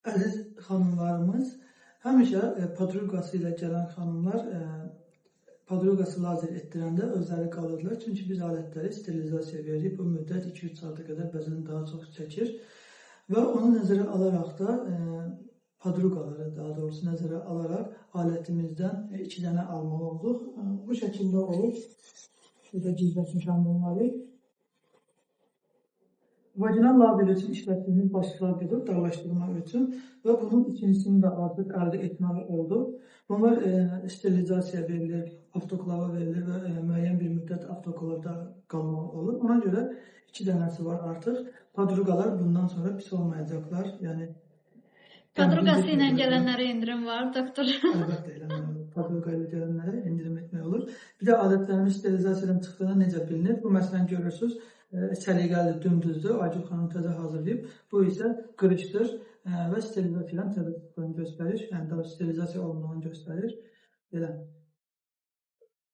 Əziz xanımlarımız, həmişə podruqası ilə gələn xanımlar podruqası lazer etdirəndə özləri qalırlar. Çünki biz alətləri sterilizasiya veririk. Bu müddət 2-3 saata qədər bəzən daha çox çəkir. Və onu nəzərə alaraq da podruqaları daha doğrusu nəzərə alaraq alətimizdən 2 dənə almalı olduq. Bu şəkildə olur. Şurada gizlətmişəm bunları. Vaginal label üçün işlətdiyimiz başlıqlar budur, dağlaşdırmaq üçün və bunun ikincisini də artıq əldə etməli olduq. Bunlar sterilizasiya verilir, avtoklava verilir və müəyyən bir müddət avtoklavda qalmalı olur. Ona görə 2 dənəsi var artıq. Podruqalar bundan sonra pis olmayacaqlar. Yəni podruqası ilə gələnlərə endirim var, doktor. Əlbəttə eləmək olur. Podruqa ilə gələnlərə endirim etmək olur. Bir də adətlərimiz sterilizasiyadan çıxdığında necə bilinir? Bu məsələni görürsünüz. Səliqəli, dümdüzdür. Aygül xanım təzə hazırlayıb. Bu isə qırışdır və sterilizasiyadan təzə çıxdığını göstərir. Yəni daha sterilizasiya olunduğunu göstərir. Belə.